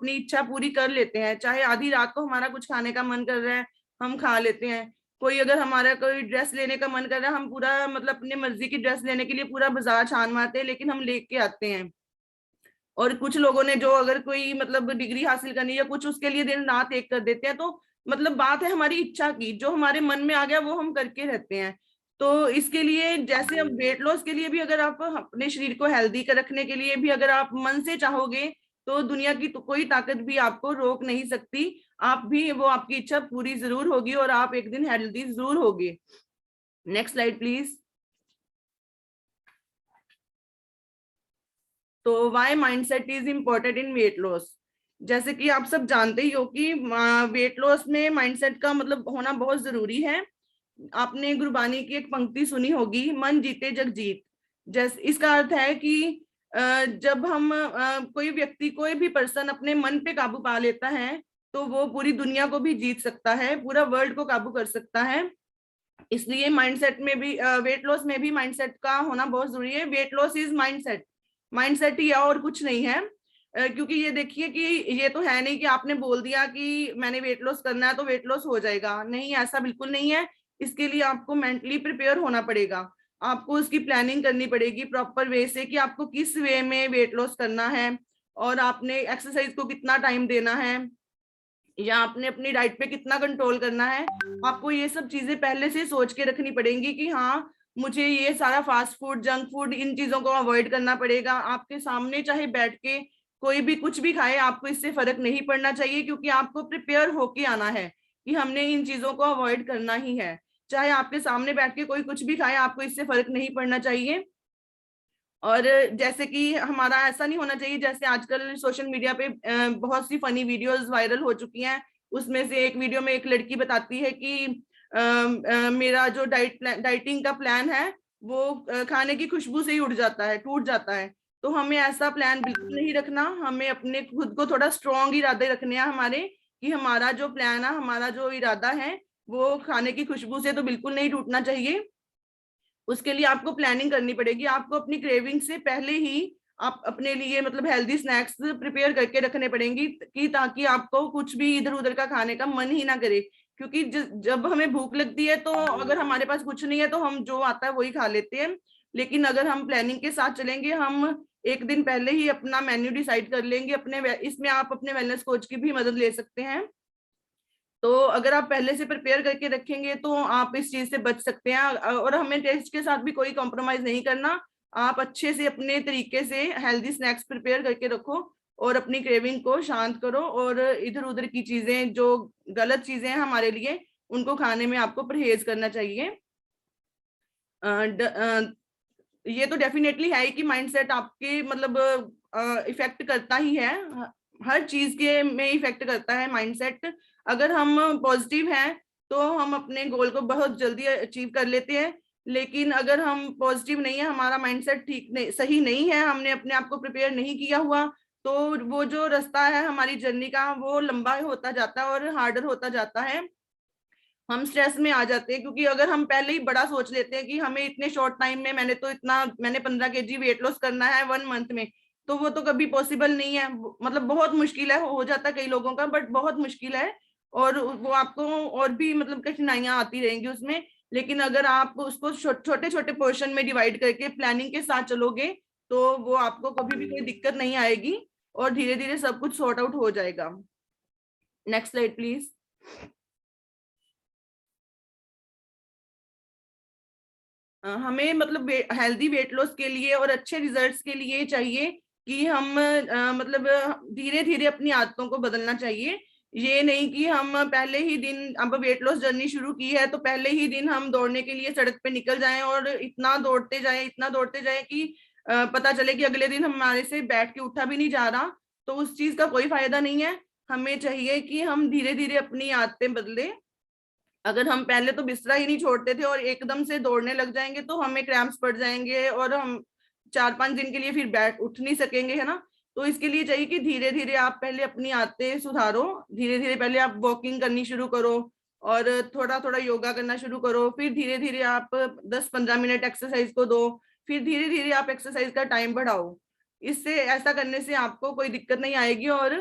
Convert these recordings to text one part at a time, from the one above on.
अपनी इच्छा पूरी कर लेते हैं, चाहे आधी रात को हमारा कुछ खाने का मन कर रहा है हम खा लेते हैं। कोई अगर हमारा कोई ड्रेस लेने का मन कर रहा है, हम पूरा मतलब अपनी मर्जी की ड्रेस लेने के लिए पूरा बाजार छान मारते हैं, लेकिन हम लेके आते हैं। और कुछ लोगों ने जो अगर कोई मतलब डिग्री हासिल करनी है कुछ, उसके लिए दिन रात एक कर देते हैं। तो मतलब बात है हमारी इच्छा की, जो हमारे मन में आ गया वो हम करके रहते हैं। तो इसके लिए जैसे अब वेट लॉस के लिए भी अगर आप अपने शरीर को हेल्दी कर रखने के लिए भी अगर आप मन से चाहोगे, तो दुनिया की तो कोई ताकत भी आपको रोक नहीं सकती। आप भी वो आपकी इच्छा पूरी जरूर होगी और आप एक दिन हेल्दी जरूर होगे। Next slide please. तो why mindset is important in weight loss. जैसे कि आप सब जानते ही हो कि वेट लॉस में माइंडसेट का मतलब होना बहुत जरूरी है। आपने गुरबानी की एक पंक्ति सुनी होगी, मन जीते जग जीत। जैसे इसका अर्थ है कि जब हम कोई व्यक्ति कोई भी पर्सन अपने मन पे काबू पा लेता है, तो वो पूरी दुनिया को भी जीत सकता है, पूरा वर्ल्ड को काबू कर सकता है। इसलिए माइंडसेट में भी वेट लॉस में भी माइंडसेट का होना बहुत जरूरी है। Weight loss is mindset, mindset ही और कुछ नहीं है। क्योंकि ये देखिए कि ये तो है नहीं कि आपने बोल दिया कि मैंने वेट लॉस करना है तो वेट लॉस हो जाएगा, नहीं, ऐसा बिल्कुल नहीं है। इसके लिए आपको मेंटली प्रिपेयर होना पड़ेगा, आपको उसकी प्लानिंग करनी पड़ेगी प्रॉपर वे से कि आपको किस वे में वेट लॉस करना है, और आपने एक्सरसाइज को कितना टाइम देना है, या आपने अपनी डाइट पे कितना कंट्रोल करना है। आपको ये सब चीजें पहले से सोच के रखनी पड़ेंगी कि हाँ, मुझे ये सारा फास्ट फूड, जंक फूड, इन चीजों को अवॉइड करना पड़ेगा। आपके सामने चाहे बैठ के कोई भी कुछ भी खाए, आपको इससे फर्क नहीं पड़ना चाहिए, क्योंकि आपको प्रिपेयर होके आना है कि हमने इन चीजों को अवॉइड करना ही है। चाहे आपके सामने बैठ के कोई कुछ भी खाए, आपको इससे फर्क नहीं पड़ना चाहिए। और जैसे कि हमारा ऐसा नहीं होना चाहिए, जैसे आजकल सोशल मीडिया पे बहुत सी फनी वीडियोस वायरल हो चुकी हैं। उसमें से एक वीडियो में एक लड़की बताती है कि मेरा जो डाइटिंग का प्लान है वो खाने की खुशबू से ही उड़ जाता है, टूट जाता है। तो हमें ऐसा प्लान बिल्कुल नहीं रखना, हमें अपने खुद को थोड़ा स्ट्रॉन्ग इरादे रखने हैं हमारे, कि हमारा जो प्लान है, हमारा जो इरादा है, वो खाने की खुशबू से तो बिल्कुल नहीं टूटना चाहिए। उसके लिए आपको प्लानिंग करनी पड़ेगी, आपको अपनी क्रेविंग से पहले ही आप अपने लिए मतलब हेल्दी स्नैक्स प्रिपेयर करके रखने पड़ेंगी, कि ताकि आपको कुछ भी इधर उधर का खाने का मन ही ना करे। क्योंकि जब हमें भूख लगती है, तो अगर हमारे पास कुछ नहीं है तो हम जो आता है वही खा लेते हैं। लेकिन अगर हम प्लानिंग के साथ चलेंगे, हम एक दिन पहले ही अपना मेन्यू डिसाइड कर लेंगे अपने, इसमें आप अपने वेलनेस कोच की भी मदद ले सकते हैं। तो अगर आप पहले से प्रिपेयर करके रखेंगे तो आप इस चीज से बच सकते हैं। और हमें टेस्ट के साथ भी कोई कॉम्प्रोमाइज नहीं करना, आप अच्छे से अपने तरीके से हेल्दी स्नैक्स प्रिपेयर करके रखो, और अपनी क्रेविंग को शांत करो, और इधर उधर की चीजें जो गलत चीजें हैं हमारे लिए, उनको खाने में आपको परहेज करना चाहिए। ये तो डेफिनेटली है कि माइंडसेट आपके मतलब इफेक्ट करता ही है, हर चीज के में इफेक्ट करता है माइंडसेट। अगर हम पॉजिटिव हैं तो हम अपने गोल को बहुत जल्दी अचीव कर लेते हैं। लेकिन अगर हम पॉजिटिव नहीं है, हमारा माइंडसेट ठीक नहीं, सही नहीं है, हमने अपने आप को प्रिपेयर नहीं किया हुआ, तो वो जो रास्ता है हमारी जर्नी का, वो लंबा होता जाता है और हार्डर होता जाता है। हम स्ट्रेस में आ जाते हैं, क्योंकि अगर हम पहले ही बड़ा सोच लेते हैं कि हमें इतने शॉर्ट टाइम में मैंने 15 kg वेट लॉस करना है 1 मंथ में, तो वो तो कभी पॉसिबल नहीं है। मतलब बहुत मुश्किल है, हो जाता है कई लोगों का, बट बहुत मुश्किल है। और वो आपको और भी मतलब कठिनाइयां आती रहेंगी उसमें। लेकिन अगर आप उसको छोटे छोटे पोर्शन में डिवाइड करके प्लानिंग के साथ चलोगे, तो वो आपको कभी भी कोई दिक्कत नहीं आएगी, और धीरे धीरे सब कुछ सॉर्ट आउट हो जाएगा। Next slide please. हमें मतलब हेल्दी वेट लॉस के लिए और अच्छे रिजल्ट्स के लिए चाहिए कि हम मतलब धीरे धीरे अपनी आदतों को बदलना चाहिए। ये नहीं कि हम पहले ही दिन, अब वेट लॉस जर्नी शुरू की है तो पहले ही दिन हम दौड़ने के लिए सड़क पे निकल जाएं और इतना दौड़ते जाएं कि पता चले कि अगले दिन हमारे से बैठ के उठा भी नहीं जा रहा। तो उस चीज का कोई फायदा नहीं है। हमें चाहिए कि हम धीरे धीरे अपनी आदतें बदलें। अगर हम पहले तो बिस्तरा ही नहीं छोड़ते थे और एकदम से दौड़ने लग जाएंगे, तो हमें क्रैम्प्स पड़ जाएंगे और हम 4-5 दिन के लिए फिर बैठ उठ नहीं सकेंगे, है ना। तो इसके लिए चाहिए कि धीरे धीरे आप पहले अपनी आदतें सुधारो, धीरे धीरे पहले आप वॉकिंग करनी शुरू करो, और थोड़ा थोड़ा योगा करना शुरू करो, फिर धीरे धीरे आप 10-15 मिनट एक्सरसाइज को दो, फिर धीरे धीरे आप एक्सरसाइज का टाइम बढ़ाओ। इससे ऐसा करने से आपको कोई दिक्कत नहीं आएगी, और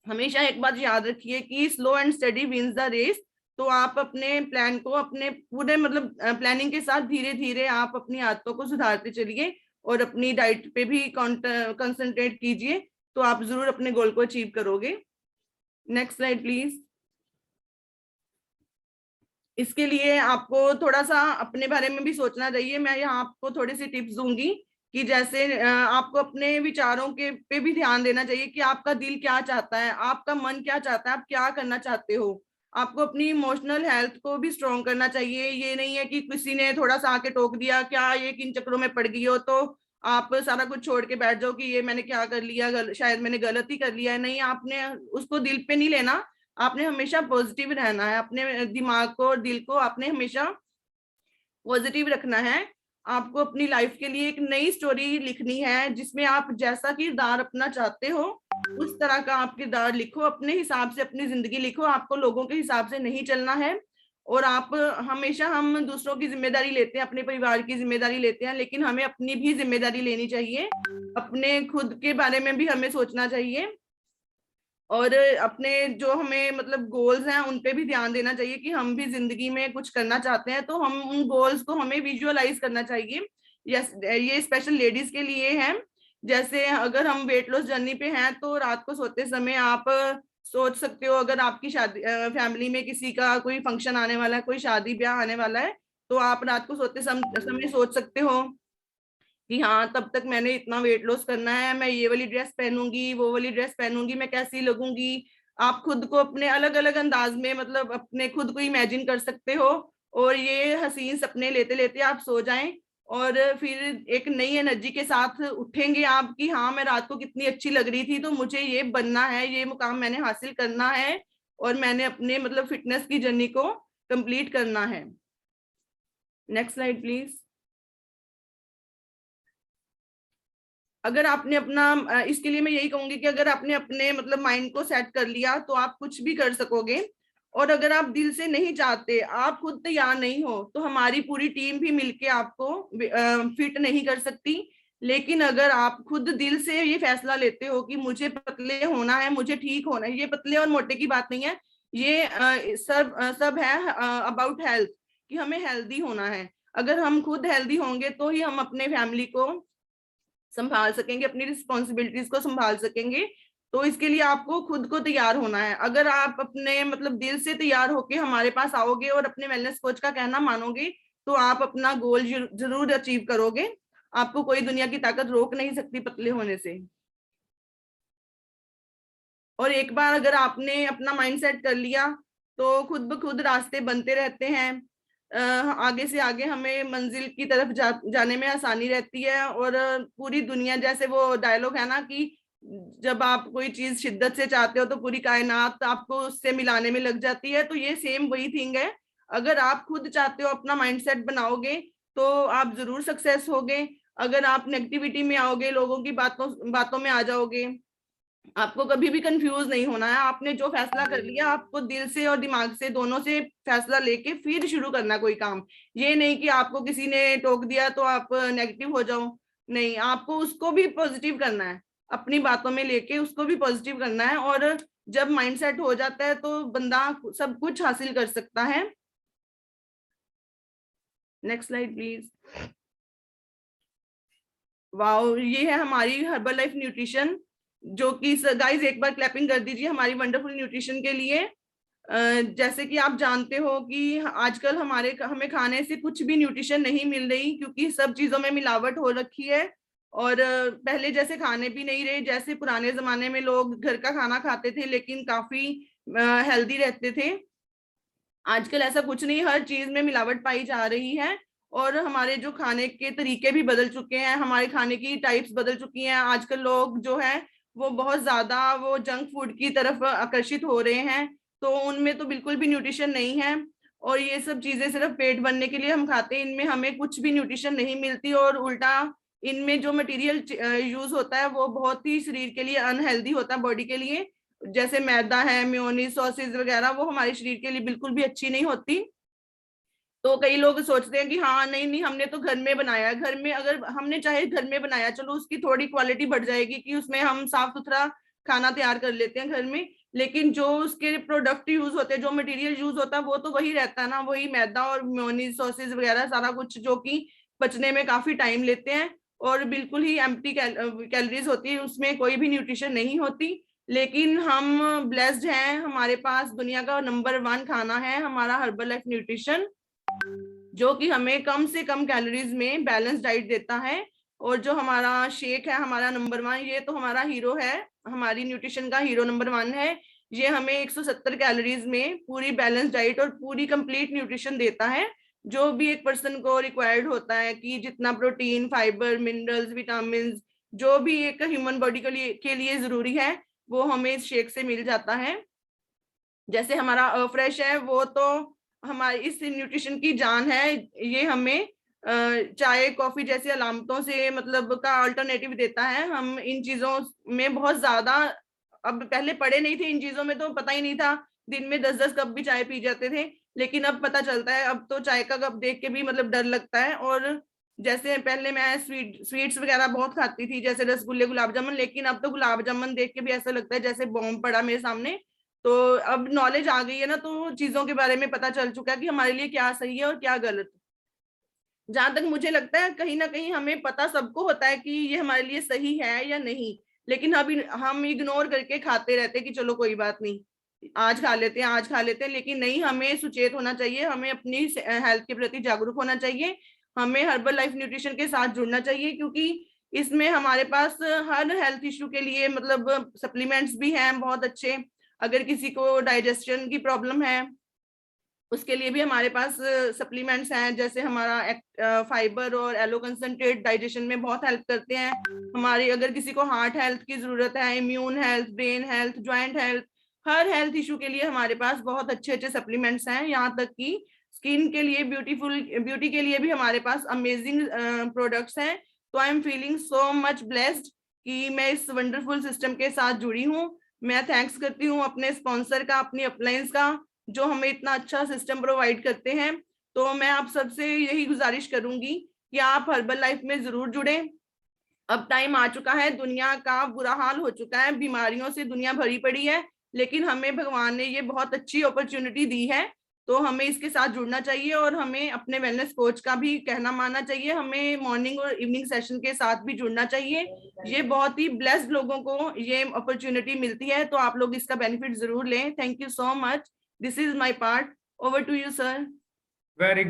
हमेशा एक बात याद रखिए कि slow and study wins the race. तो आप अपने प्लान को अपने पूरे मतलब प्लानिंग के साथ धीरे धीरे आप अपनी आदतों को सुधारते चलिए और अपनी डाइट पे भी कंसंट्रेट कीजिए, तो आप जरूर अपने गोल को अचीव करोगे। Next slide please. इसके लिए आपको थोड़ा सा अपने बारे में भी सोचना चाहिए। मैं यहाँ आपको थोड़ी सी टिप्स दूंगी कि जैसे आपको अपने विचारों के पे भी ध्यान देना चाहिए कि आपका दिल क्या चाहता है, आपका मन क्या चाहता है, आप क्या करना चाहते हो। आपको अपनी इमोशनल हेल्थ को भी स्ट्रॉन्ग करना चाहिए। ये नहीं है कि किसी ने थोड़ा सा आके टोक दिया, क्या ये किन चक्करों में पड़ गई हो, तो आप सारा कुछ छोड़ के बैठ जाओ कि ये मैंने क्या कर लिया, शायद मैंने गलत ही कर लिया है। नहीं, आपने उसको दिल पे नहीं लेना। आपने हमेशा पॉजिटिव रहना है, अपने दिमाग को और दिल को आपने हमेशा पॉजिटिव रखना है। आपको अपनी लाइफ के लिए एक नई स्टोरी लिखनी है जिसमें आप जैसा किरदार अपना चाहते हो उस तरह का आप किरदार लिखो, अपने हिसाब से अपनी जिंदगी लिखो। आपको लोगों के हिसाब से नहीं चलना है। और आप हमेशा, हम दूसरों की जिम्मेदारी लेते हैं, अपने परिवार की जिम्मेदारी लेते हैं, लेकिन हमें अपनी भी जिम्मेदारी लेनी चाहिए। अपने खुद के बारे में भी हमें सोचना चाहिए और अपने जो हमें मतलब गोल्स हैं उन पे भी ध्यान देना चाहिए कि हम भी जिंदगी में कुछ करना चाहते हैं, तो हम उन गोल्स को हमें विजुअलाइज करना चाहिए। यस, ये स्पेशल लेडीज के लिए है। जैसे अगर हम वेट लॉस जर्नी पे हैं तो रात को सोते समय आप सोच सकते हो, अगर आपकी शादी फैमिली में किसी का कोई फंक्शन आने वाला है, कोई शादी ब्याह आने वाला है, तो आप रात को सोते समय सोच सकते हो कि हाँ तब तक मैंने इतना वेट लॉस करना है, मैं ये वाली ड्रेस पहनूंगी, वो वाली ड्रेस पहनूंगी, मैं कैसी लगूंगी। आप खुद को अपने अलग अलग अंदाज में मतलब अपने खुद को इमेजिन कर सकते हो और ये हसीन सपने लेते लेते आप सो जाएं और फिर एक नई एनर्जी के साथ उठेंगे आप कि हाँ मैं रात को कितनी अच्छी लग रही थी, तो मुझे ये बनना है, ये मुकाम मैंने हासिल करना है और मैंने अपने मतलब फिटनेस की जर्नी को कंप्लीट करना है। Next slide please. अगर आपने अपना इसके लिए मैं यही कहूंगी कि अगर आपने अपने मतलब माइंड को सेट कर लिया तो आप कुछ भी कर सकोगे। और अगर आप दिल से नहीं चाहते, आप खुद तैयार नहीं हो, तो हमारी पूरी टीम भी मिलके आपको फिट नहीं कर सकती। लेकिन अगर आप खुद दिल से ये फैसला लेते हो कि मुझे पतले होना है, मुझे ठीक होना है, ये पतले और मोटे की बात नहीं है, ये सब है अबाउट हेल्थ, कि हमें हेल्दी होना है। अगर हम खुद हेल्दी होंगे तो ही हम अपने फैमिली को संभाल सकेंगे, अपनी रिस्पॉन्सिबिलिटीज को संभाल सकेंगे। तो इसके लिए आपको खुद को तैयार होना है। अगर आप अपने मतलब दिल से तैयार होके हमारे पास आओगे और अपने वेलनेस कोच का कहना मानोगे तो आप अपना गोल जरूर अचीव करोगे। आपको कोई दुनिया की ताकत रोक नहीं सकती पतले होने से। और एक बार अगर आपने अपना माइंड सेट कर लिया तो खुद ब खुद रास्ते बनते रहते हैं। आगे से आगे हमें मंजिल की तरफ जाने में आसानी रहती है। और पूरी दुनिया, जैसे वो डायलॉग है ना कि जब आप कोई चीज शिद्दत से चाहते हो तो पूरी कायनात आपको उससे मिलाने में लग जाती है, तो ये सेम वही थिंग है। अगर आप खुद चाहते हो, अपना माइंडसेट बनाओगे, तो आप जरूर सक्सेस होगे। अगर आप नेगेटिविटी में आओगे, लोगों की बातों बातों में आ जाओगे, आपको कभी भी कंफ्यूज नहीं होना है। आपने जो फैसला कर लिया, आपको दिल से और दिमाग से दोनों से फैसला लेके फिर शुरू करना कोई काम। ये नहीं कि आपको किसी ने टोक दिया तो आप नेगेटिव हो जाओ। नहीं, आपको उसको भी पॉजिटिव करना है, अपनी बातों में लेके उसको भी पॉजिटिव करना है। और जब माइंडसेट हो जाता है तो बंदा सब कुछ हासिल कर सकता है। Next slide please. वाओ, ये है हमारी हर्बल लाइफ न्यूट्रिशन, जो कि गाइस एक बार क्लैपिंग कर दीजिए हमारी वंडरफुल न्यूट्रिशन के लिए। जैसे कि आप जानते हो कि आजकल हमें खाने से कुछ भी न्यूट्रिशन नहीं मिल रही, क्योंकि सब चीजों में मिलावट हो रखी है। और पहले जैसे खाने भी नहीं रहे, जैसे पुराने जमाने में लोग घर का खाना खाते थे लेकिन काफी हेल्दी रहते थे। आजकल ऐसा कुछ नहीं, हर चीज में मिलावट पाई जा रही है। और हमारे जो खाने के तरीके भी बदल चुके हैं, हमारे खाने की टाइप्स बदल चुकी हैं। आजकल लोग जो है वो बहुत ज्यादा वो जंक फूड की तरफ आकर्षित हो रहे हैं, तो उनमें तो बिल्कुल भी न्यूट्रिशन नहीं है। और ये सब चीजें सिर्फ पेट भरने के लिए हम खाते हैं, इनमें हमें कुछ भी न्यूट्रिशन नहीं मिलती। और उल्टा इनमें जो मटेरियल यूज होता है वो बहुत ही शरीर के लिए अनहेल्दी होता है, बॉडी के लिए। जैसे मैदा है, मेयोनीज, सॉसेज वगैरह, वो हमारे शरीर के लिए बिल्कुल भी अच्छी नहीं होती। तो कई लोग सोचते हैं कि हाँ नहीं नहीं, हमने तो घर में बनाया। घर में अगर हमने चाहे घर में बनाया, चलो उसकी थोड़ी क्वालिटी बढ़ जाएगी कि उसमें हम साफ सुथरा खाना तैयार कर लेते हैं घर में, लेकिन जो उसके प्रोडक्ट यूज होते हैं, जो मटेरियल यूज होता है वो तो वही रहता है ना, वही मैदा और मेयोनीज सॉसेज वगैरह सारा कुछ, जो कि पचने में काफी टाइम लेते हैं और बिल्कुल ही एम्प्टी कैलोरीज होती है, उसमें कोई भी न्यूट्रिशन नहीं होती। लेकिन हम ब्लेस्ड हैं, हमारे पास दुनिया का नंबर 1 खाना है हमारा हर्बल लाइफ न्यूट्रिशन, जो कि हमें कम से कम कैलोरीज में बैलेंस डाइट देता है। और जो हमारा शेक है हमारा नंबर 1, ये तो हमारा हीरो है, हमारी न्यूट्रिशन का हीरो नंबर 1 है। ये हमें 170 कैलोरीज में पूरी बैलेंस डाइट और पूरी कंप्लीट न्यूट्रिशन देता है, जो भी एक पर्सन को रिक्वायर्ड होता है, कि जितना प्रोटीन, फाइबर, मिनरल्स, विटामिन, जो भी एक ह्यूमन बॉडी के लिए जरूरी है वो हमें इस शेक से मिल जाता है। जैसे हमारा फ्रेश है, वो तो हमारी इस न्यूट्रिशन की जान है, ये हमें चाय कॉफी जैसी अलामतों से मतलब का अल्टरनेटिव देता है। हम इन चीजों में बहुत ज्यादा अब पहले पढ़े नहीं थे इन चीजों में, तो पता ही नहीं था, दिन में 10-10 कप भी चाय पी जाते थे, लेकिन अब पता चलता है, अब तो चाय का कप देख के भी मतलब डर लगता है। और जैसे पहले मैं स्वीट्स वगैरह बहुत खाती थी, जैसे रसगुल्ले, गुलाब जामुन, लेकिन अब तो गुलाब जामुन देख के भी ऐसा लगता है जैसे बॉम्ब पड़ा मेरे सामने। तो अब नॉलेज आ गई है ना, तो चीजों के बारे में पता चल चुका है कि हमारे लिए क्या सही है और क्या गलत। जहां तक मुझे लगता है कहीं ना कहीं हमें पता सबको होता है कि ये हमारे लिए सही है या नहीं, लेकिन अभी हम इग्नोर करके खाते रहते हैं कि चलो कोई बात नहीं, आज खा लेते हैं, आज खा लेते हैं। लेकिन नहीं, हमें सुचेत होना चाहिए, हमें अपनी हेल्थ के प्रति जागरूक होना चाहिए, हमें हर्बल लाइफ न्यूट्रिशन के साथ जुड़ना चाहिए, क्योंकि इसमें हमारे पास हर हेल्थ इश्यू के लिए मतलब सप्लीमेंट्स भी हैं बहुत अच्छे। अगर किसी को डाइजेशन की प्रॉब्लम है उसके लिए भी हमारे पास सप्लीमेंट्स हैं, जैसे हमारा फाइबर और एलो कंसंट्रेट डाइजेशन में बहुत हेल्प करते हैं हमारी। अगर किसी को हार्ट हेल्थ की जरूरत है, immune health, brain health, joint health, हर हेल्थ इशू के लिए हमारे पास बहुत अच्छे अच्छे सप्लीमेंट्स हैं। यहाँ तक कि स्किन के लिए, ब्यूटी के लिए भी हमारे पास अमेजिंग प्रोडक्ट्स हैं। तो I am feeling so much blessed कि मैं इस वंडरफुल सिस्टम के साथ जुड़ी हूँ। मैं थैंक्स करती हूँ अपने स्पॉन्सर का, अपनी अपलायंस का, जो हमें इतना अच्छा सिस्टम प्रोवाइड करते हैं। तो मैं आप सबसे यही गुजारिश करूंगी कि आप हर्बल लाइफ में जरूर जुड़ें। अब टाइम आ चुका है, दुनिया का बुरा हाल हो चुका है, बीमारियों से दुनिया भरी पड़ी है, लेकिन हमें भगवान ने ये बहुत अच्छी अपॉर्चुनिटी दी है, तो हमें इसके साथ जुड़ना चाहिए और हमें अपने वेलनेस कोच का भी कहना मानना चाहिए। हमें मॉर्निंग और इवनिंग सेशन के साथ भी जुड़ना चाहिए। ये बहुत ही ब्लेस्ड लोगों को ये अपॉर्चुनिटी मिलती है, तो आप लोग इसका बेनिफिट जरूर लें। Thank you so much. This is my part. Over to you sir. Very good.